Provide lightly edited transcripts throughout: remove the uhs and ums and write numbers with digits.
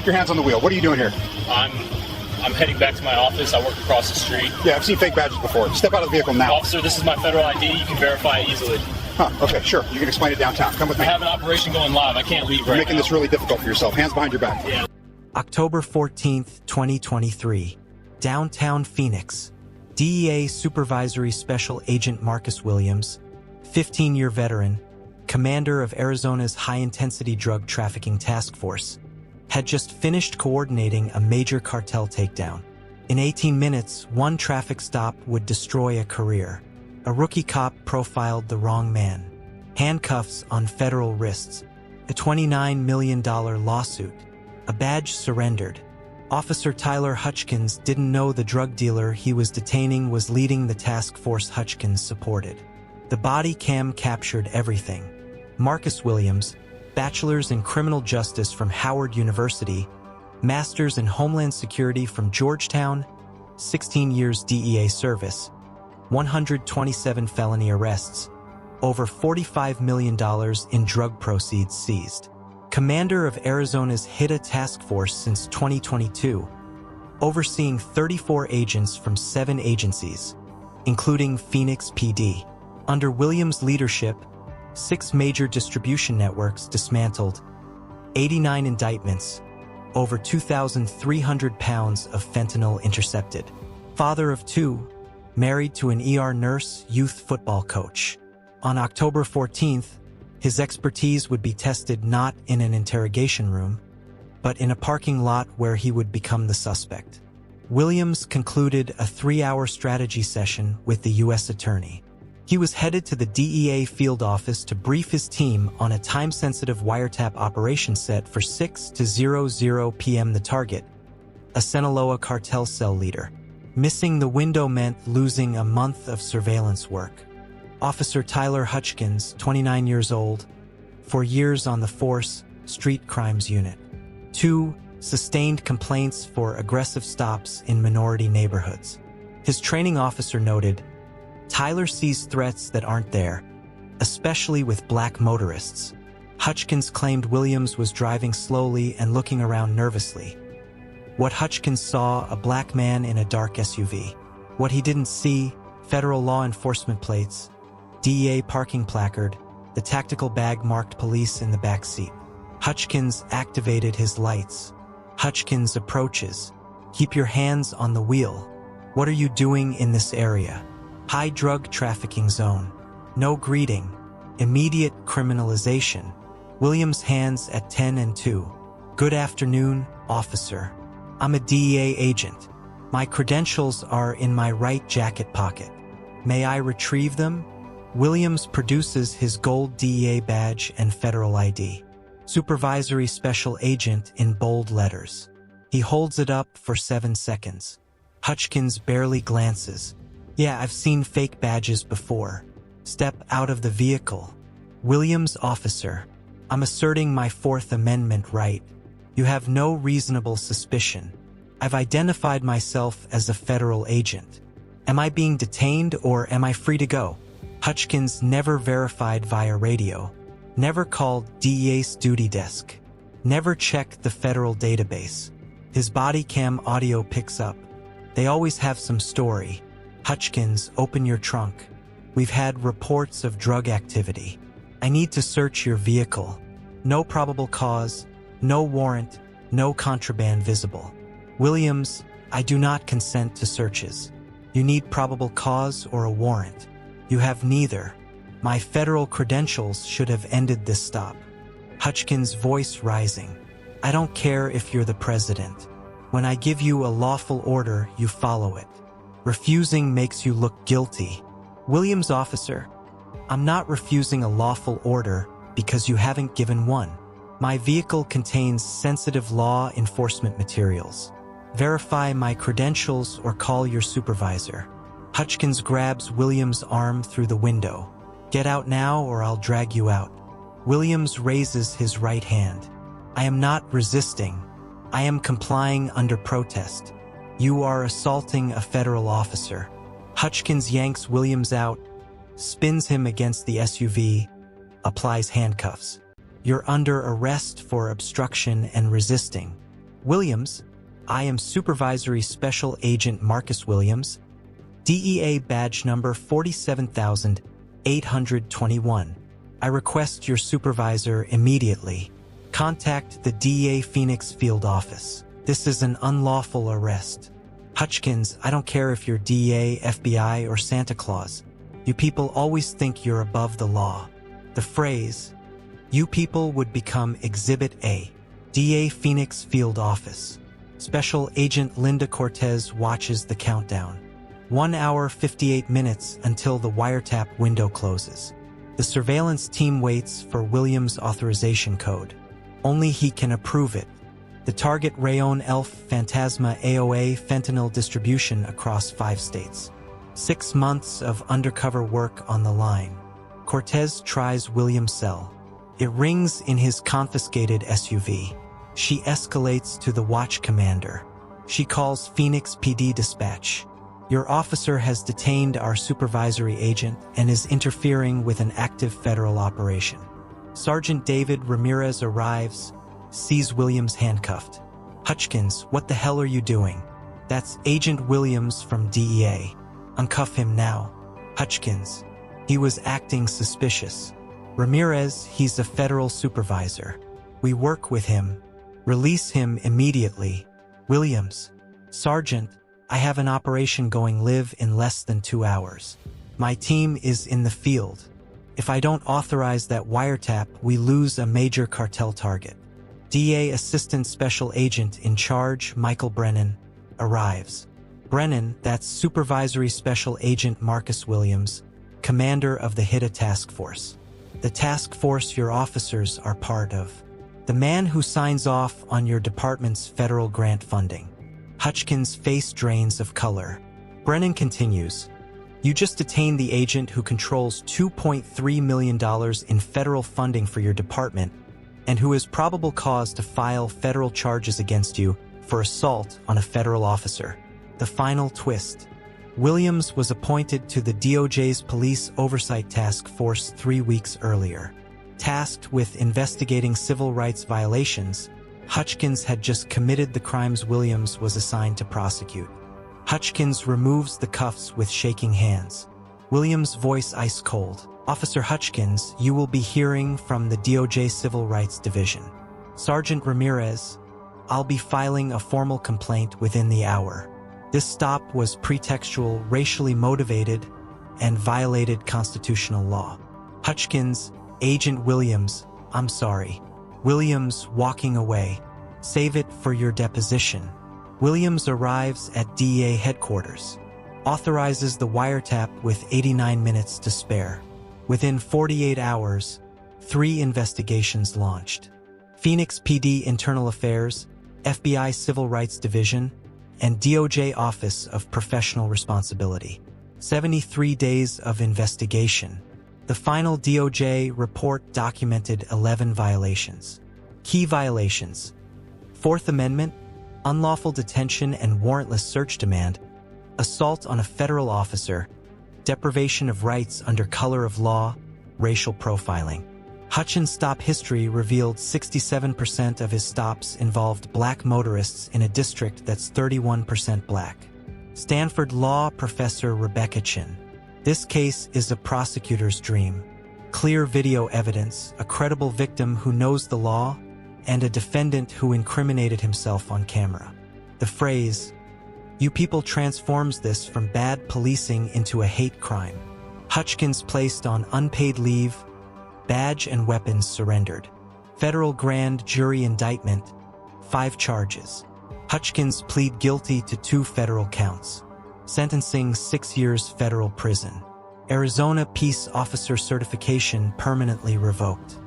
keep your hands on the wheel. What are you doing here? I'm heading back to my office. I work across the street. Yeah, I've seen fake badges before. Step out of the vehicle now. Officer, this is my federal ID. You can verify it easily. Huh, okay, sure. You can explain it downtown. Come with me. I have an operation going live. I can't leave right now. You're making this really difficult for yourself. Hands behind your back. Yeah. October 14th, 2023. Downtown Phoenix. DEA Supervisory Special Agent Marcus Williams, 15-year veteran, commander of Arizona's high-intensity drug trafficking task force, had just finished coordinating a major cartel takedown. In 18 minutes, one traffic stop would destroy a career. A rookie cop profiled the wrong man. Handcuffs on federal wrists. A $29 million lawsuit. A badge surrendered. Officer Tyler Hutchkins didn't know the drug dealer he was detaining was leading the task force Hutchkins supported. The body cam captured everything. Marcus Williams, bachelor's in criminal justice from Howard University, master's in Homeland Security from Georgetown, 16 years DEA service, 127 felony arrests, over $45 million in drug proceeds seized. Commander of Arizona's HITA task force since 2022, overseeing 34 agents from 7 agencies, including Phoenix PD. Under Williams' leadership, 6 major distribution networks dismantled, 89 indictments, over 2,300 pounds of fentanyl intercepted. Father of 2, married to an ER nurse, youth football coach. On October 14th, his expertise would be tested not in an interrogation room, but in a parking lot where he would become the suspect. Williams concluded a 3-hour strategy session with the U.S. Attorney. He was headed to the DEA field office to brief his team on a time-sensitive wiretap operation set for 6:00 p.m. The target, a Sinaloa cartel cell leader. Missing the window meant losing a month of surveillance work. Officer Tyler Hutchkins, 29 years old, 4 years on the Force Street Crimes Unit. 2, sustained complaints for aggressive stops in minority neighborhoods. His training officer noted, Tyler sees threats that aren't there, especially with black motorists. Hutchkins claimed Williams was driving slowly and looking around nervously. What Hutchkins saw, a black man in a dark SUV. What he didn't see, federal law enforcement plates, DEA parking placard, the tactical bag marked police in the back seat. Hutchkins activated his lights. Hutchkins approaches. Keep your hands on the wheel. What are you doing in this area? High drug trafficking zone. No greeting. Immediate criminalization. Williams hands at 10 and 2. Good afternoon, officer. I'm a DEA agent. My credentials are in my right jacket pocket. May I retrieve them? Williams produces his gold DEA badge and federal ID. Supervisory Special Agent in bold letters. He holds it up for 7 seconds. Hutchkins barely glances. Yeah, I've seen fake badges before. Step out of the vehicle. Williams, officer. I'm asserting my Fourth Amendment right. You have no reasonable suspicion. I've identified myself as a federal agent. Am I being detained or am I free to go? Hutchkins never verified via radio, never called DEA's duty desk, never checked the federal database. His body cam audio picks up. They always have some story. Hutchkins, open your trunk. We've had reports of drug activity. I need to search your vehicle. No probable cause, no warrant, no contraband visible. Williams, I do not consent to searches. You need probable cause or a warrant. You have neither. My federal credentials should have ended this stop. Hutchkins' voice rising. I don't care if you're the president. When I give you a lawful order, you follow it. Refusing makes you look guilty. Williams, officer, I'm not refusing a lawful order because you haven't given one. My vehicle contains sensitive law enforcement materials. Verify my credentials or call your supervisor. Hutchkins grabs Williams' arm through the window. Get out now or I'll drag you out. Williams raises his right hand. I am not resisting. I am complying under protest. You are assaulting a federal officer. Hutchkins yanks Williams out, spins him against the SUV, applies handcuffs. You're under arrest for obstruction and resisting. Williams, I am Supervisory Special Agent Marcus Williams, DEA badge number 47,821. I request your supervisor immediately. Contact the DEA Phoenix field office. This is an unlawful arrest. Hutchkins, I don't care if you're DEA, FBI, or Santa Claus. You people always think you're above the law. The phrase, "You people," would become Exhibit A. DEA Phoenix field office. Special Agent Linda Cortez watches the countdown. 1 hour 58 minutes until the wiretap window closes. The surveillance team waits for Williams' authorization code. Only he can approve it. The target Rayon Elf Phantasma AOA fentanyl distribution across 5 states. 6 months of undercover work on the line. Cortez tries Williams' cell. It rings in his confiscated SUV. She escalates to the watch commander. She calls Phoenix PD dispatch. Your officer has detained our supervisory agent and is interfering with an active federal operation. Sergeant David Ramirez arrives, sees Williams handcuffed. Hutchkins, what the hell are you doing? That's Agent Williams from DEA. Uncuff him now. Hutchkins, he was acting suspicious. Ramirez, he's a federal supervisor. We work with him. Release him immediately. Williams, Sergeant, I have an operation going live in less than 2 hours. My team is in the field. If I don't authorize that wiretap, we lose a major cartel target. DEA Assistant Special Agent in charge, Michael Brennan, arrives. Brennan, that's Supervisory Special Agent Marcus Williams, commander of the HITA task force. The task force your officers are part of. The man who signs off on your department's federal grant funding. Hutchkins' face drains of color. Brennan continues. You just detained the agent who controls $2.3 million in federal funding for your department and who has probable cause to file federal charges against you for assault on a federal officer. The final twist. Williams was appointed to the DOJ's Police Oversight Task Force 3 weeks earlier. Tasked with investigating civil rights violations, Hutchkins had just committed the crimes Williams was assigned to prosecute. Hutchkins removes the cuffs with shaking hands. Williams' voice ice cold. Officer Hutchkins, you will be hearing from the DOJ Civil Rights Division. Sergeant Ramirez, I'll be filing a formal complaint within the hour. This stop was pretextual, racially motivated, and violated constitutional law. Hutchkins, Agent Williams, I'm sorry. Williams walking away. Save it for your deposition. Williams arrives at DEA headquarters. Authorizes the wiretap with 89 minutes to spare. Within 48 hours, 3 investigations launched. Phoenix PD Internal Affairs, FBI Civil Rights Division, and DOJ Office of Professional Responsibility. 73 days of investigation. The final DOJ report documented 11 violations. Key violations: Fourth Amendment, unlawful detention and warrantless search demand, assault on a federal officer, deprivation of rights under color of law, racial profiling. Hutchins' stop history revealed 67% of his stops involved black motorists in a district that's 31% black. Stanford law professor Rebecca Chin. This case is a prosecutor's dream. Clear video evidence, a credible victim who knows the law, and a defendant who incriminated himself on camera. The phrase, "You people," transforms this from bad policing into a hate crime. Hutchkins placed on unpaid leave, badge and weapons surrendered. Federal grand jury indictment, 5 charges. Hutchkins plead guilty to 2 federal counts. Sentencing 6 years federal prison. Arizona Peace Officer certification permanently revoked.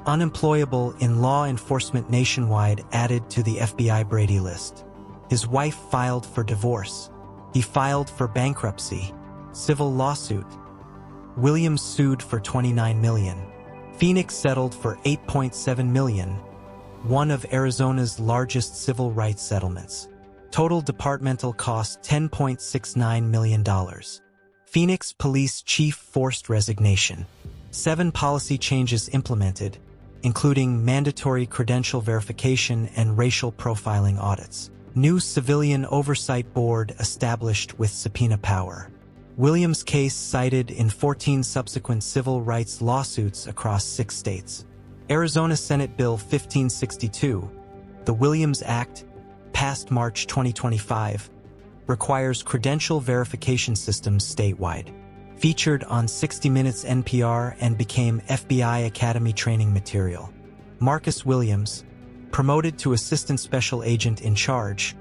Unemployable in law enforcement nationwide added to the FBI Brady list. His wife filed for divorce. He filed for bankruptcy. Civil lawsuit. Williams sued for $29 million. Phoenix settled for $8.7 million, one of Arizona's largest civil rights settlements. Total departmental cost $10.69 million. Phoenix Police Chief forced resignation. 7 policy changes implemented. including mandatory credential verification and racial profiling audits. New civilian oversight board established with subpoena power. Williams' case cited in 14 subsequent civil rights lawsuits across 6 states. Arizona Senate Bill 1562, the Williams Act, passed March 2025, requires credential verification systems statewide. Featured on 60 Minutes NPR and became FBI Academy training material. Marcus Williams, promoted to Assistant Special Agent in Charge,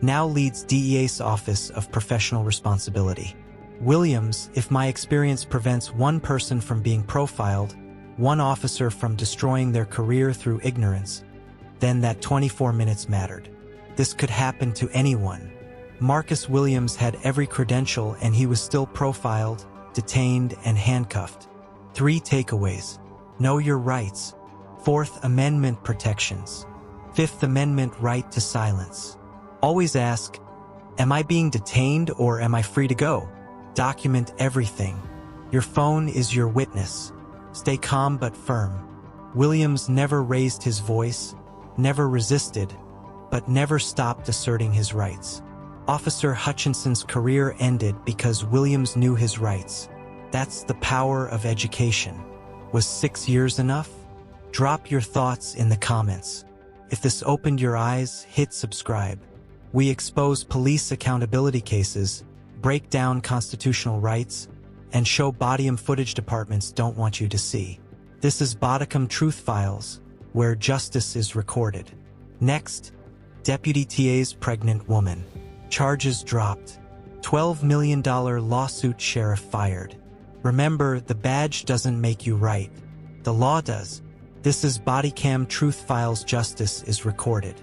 now leads DEA's Office of Professional Responsibility. Williams, if my experience prevents one person from being profiled, one officer from destroying their career through ignorance, then that 24 minutes mattered. This could happen to anyone. Marcus Williams had every credential and he was still profiled, detained, and handcuffed. 3 takeaways. Know your rights. 4th Amendment protections. 5th Amendment right to silence. Always ask, am I being detained or am I free to go? Document everything. Your phone is your witness. Stay calm but firm. Williams never raised his voice, never resisted, but never stopped asserting his rights. Officer Hutchinson's career ended because Williams knew his rights. That's the power of education. Was 6 years enough? Drop your thoughts in the comments. If this opened your eyes, hit subscribe. We expose police accountability cases, break down constitutional rights, and show Bodycam footage departments don't want you to see. This is Bodycam Truth Files, where justice is recorded. Next, Deputy TA's pregnant woman. Charges dropped. $12 million lawsuit sheriff fired. Remember, the badge doesn't make you right. The law does. This is Bodycam Truth Files. Justice is recorded.